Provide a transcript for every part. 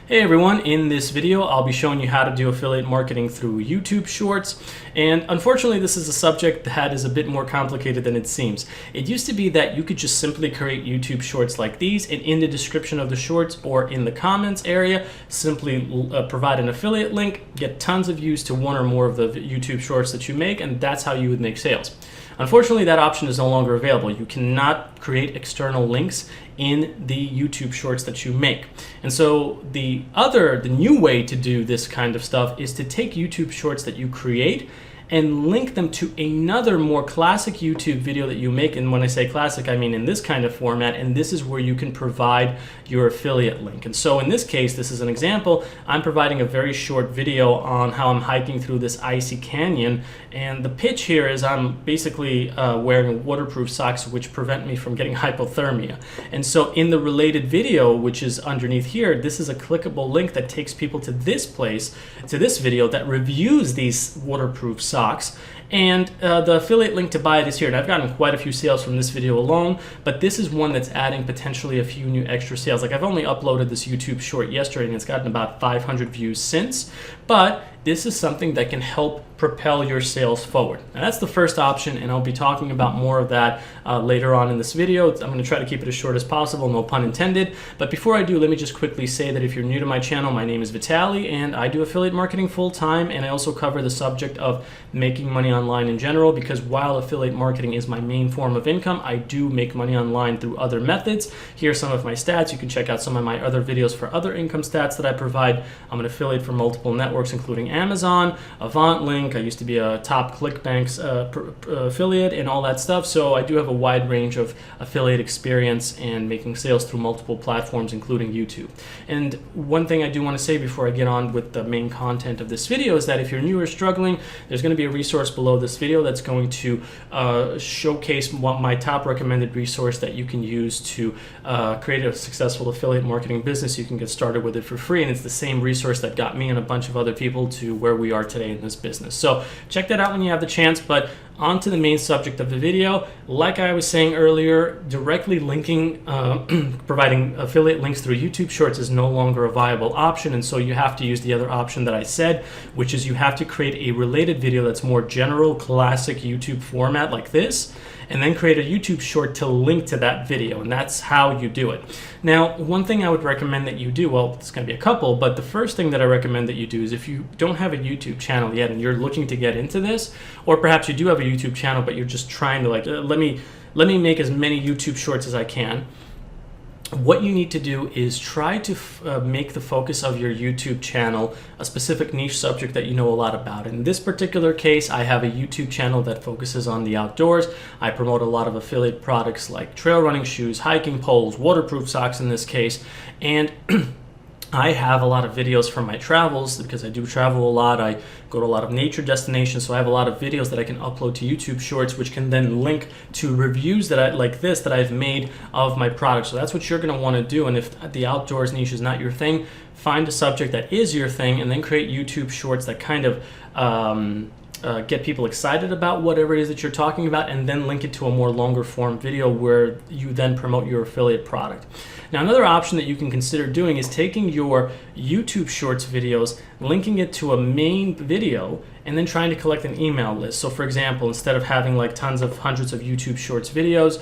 Hey everyone, in this video I'll be showing you how to do affiliate marketing through YouTube Shorts, and unfortunately this is a subject that is a bit more complicated than it seems. It used to be that you could just simply create YouTube Shorts like these, and in the description of the shorts or in the comments area simply provide an affiliate link, get tons of views to one or more of the YouTube Shorts that you make, and that's how you would make sales. Unfortunately, that option is no longer available. You cannot create external links in the YouTube Shorts that you make. And so the new way to do this kind of stuff is to take YouTube Shorts that you create and link them to another more classic YouTube video that you make. And when I say classic, I mean in this kind of format, and this is where you can provide your affiliate link. And so in this case, this is an example. I'm providing a very short video on how I'm hiking through this icy canyon, and the pitch here is I'm basically wearing waterproof socks which prevent me from getting hypothermia. And so in the related video, which is underneath here, this is a clickable link that takes people to this place, to this video that reviews these waterproof socks. And the affiliate link to buy it is here, and I've gotten quite a few sales from this video alone, but this is one that's adding potentially a few new extra sales. Like, I've only uploaded this YouTube short yesterday and it's gotten about 500 views since, but this is something that can help propel your sales forward. Now that's the first option, and I'll be talking about more of that later on in this video. I'm going to try to keep it as short as possible, no pun intended. But before I do, let me just quickly say that if you're new to my channel, my name is Vitaly, and I do affiliate marketing full-time, and I also cover the subject of making money online in general, because while affiliate marketing is my main form of income, I do make money online through other methods. Here are some of my stats. You can check out some of my other videos for other income stats that I provide. I'm an affiliate for multiple networks, including Amazon, AvantLink. I used to be a top ClickBank's affiliate and all that stuff. So I do have a wide range of affiliate experience and making sales through multiple platforms, including YouTube. And one thing I do want to say before I get on with the main content of this video is that if you're new or struggling, there's going to be a resource below this video that's going to showcase my top recommended resource that you can use to create a successful affiliate marketing business. You can get started with it for free, and it's the same resource that got me and a bunch of other people to where we are today in this business. So check that out when you have the chance. But on to the main subject of the video. Like I was saying earlier, directly linking, providing affiliate links through YouTube Shorts is no longer a viable option, and so you have to use the other option that I said, which is you have to create a related video that's more general, classic YouTube format like this, and then create a YouTube short to link to that video, and that's how you do it. Now, one thing I would recommend that you do, well, it's going to be a couple, but the first thing that I recommend that you do is if you don't have a YouTube channel yet and you're looking to get into this, or perhaps you do have a YouTube channel but you're just trying to let me make as many YouTube shorts as I can. What you need to do is try to make the focus of your YouTube channel a specific niche subject that you know a lot about. In this particular case, I have a YouTube channel that focuses on the outdoors. I promote a lot of affiliate products like trail running shoes, hiking poles, waterproof socks in this case, and I have a lot of videos from my travels because I do travel a lot. I go to a lot of nature destinations, so I have a lot of videos that I can upload to YouTube Shorts, which can then link to reviews that I've made of my products. So that's what you're going to want to do. And if the outdoors niche is not your thing, find a subject that is your thing, and then create YouTube Shorts that kind of get people excited about whatever it is that you're talking about, and then link it to a more longer form video where you then promote your affiliate product. Now, another option that you can consider doing is taking your YouTube Shorts videos, linking it to a main video, and then trying to collect an email list. So for example, instead of having like hundreds of YouTube Shorts videos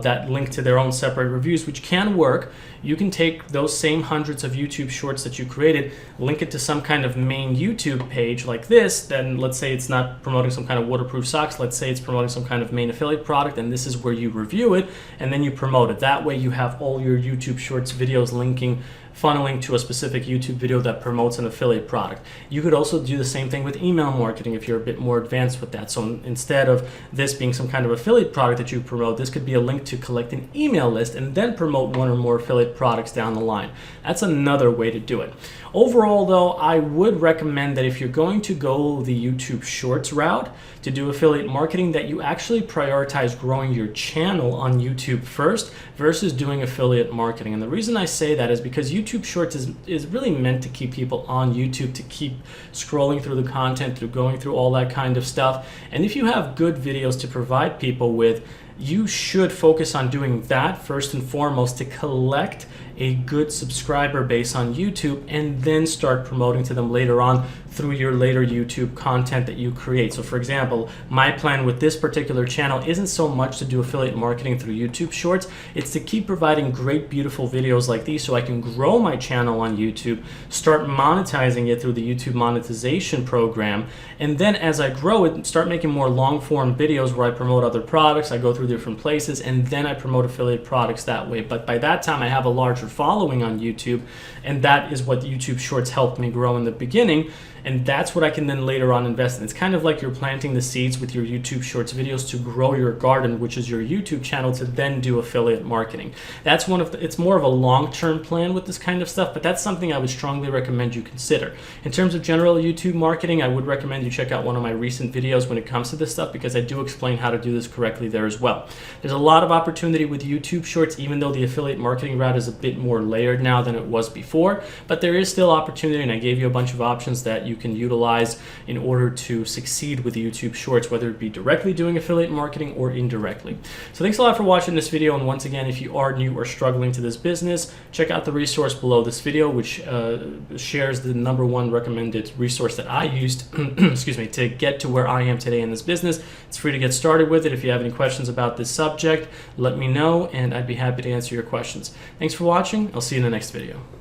that link to their own separate reviews, which can work, you can take those same hundreds of YouTube Shorts that you created, link it to some kind of main YouTube page like this. Then let's say it's not promoting some kind of waterproof socks, let's say it's promoting some kind of main affiliate product, and this is where you review it and then you promote it. That way you have all your YouTube Shorts videos funneling to a specific YouTube video that promotes an affiliate product. You could also do the same thing with email marketing if you're a bit more advanced with that. So instead of this being some kind of affiliate product that you promote, this could be a link to collect an email list and then promote one or more affiliate products down the line. That's another way to do it. Overall though, I would recommend that if you're going to go the YouTube Shorts route to do affiliate marketing, that you actually prioritize growing your channel on YouTube first versus doing affiliate marketing. And the reason I say that is because YouTube Shorts is really meant to keep people on YouTube, to keep scrolling through the content, through going through all that kind of stuff. And if you have good videos to provide people with, you should focus on doing that first and foremost to collect a good subscriber base on YouTube and then start promoting to them later on through your later YouTube content that you create. So for example, my plan with this particular channel isn't so much to do affiliate marketing through YouTube Shorts, it's to keep providing great, beautiful videos like these so I can grow my channel on YouTube, start monetizing it through the YouTube monetization program, and then as I grow it, start making more long-form videos where I promote other products, I go through different places, and then I promote affiliate products that way. But by that time, I have a larger following on YouTube, and that is what YouTube Shorts helped me grow in the beginning. And that's what I can then later on invest in. It's kind of like you're planting the seeds with your YouTube Shorts videos to grow your garden, which is your YouTube channel, to then do affiliate marketing. That's it's more of a long-term plan with this kind of stuff, but that's something I would strongly recommend you consider. In terms of general YouTube marketing, I would recommend you check out one of my recent videos when it comes to this stuff, because I do explain how to do this correctly there as well. There's a lot of opportunity with YouTube Shorts, even though the affiliate marketing route is a bit more layered now than it was before, but there is still opportunity, and I gave you a bunch of options that you can utilize in order to succeed with YouTube Shorts, whether it be directly doing affiliate marketing or indirectly. So thanks a lot for watching this video, and once again, if you are new or struggling to this business, check out the resource below this video, which shares the #1 recommended resource that I used excuse me, to get to where I am today in this business. It's free to get started with it. If you have any questions about this subject, let me know, and I'd be happy to answer your questions. Thanks for watching. I'll see you in the next video.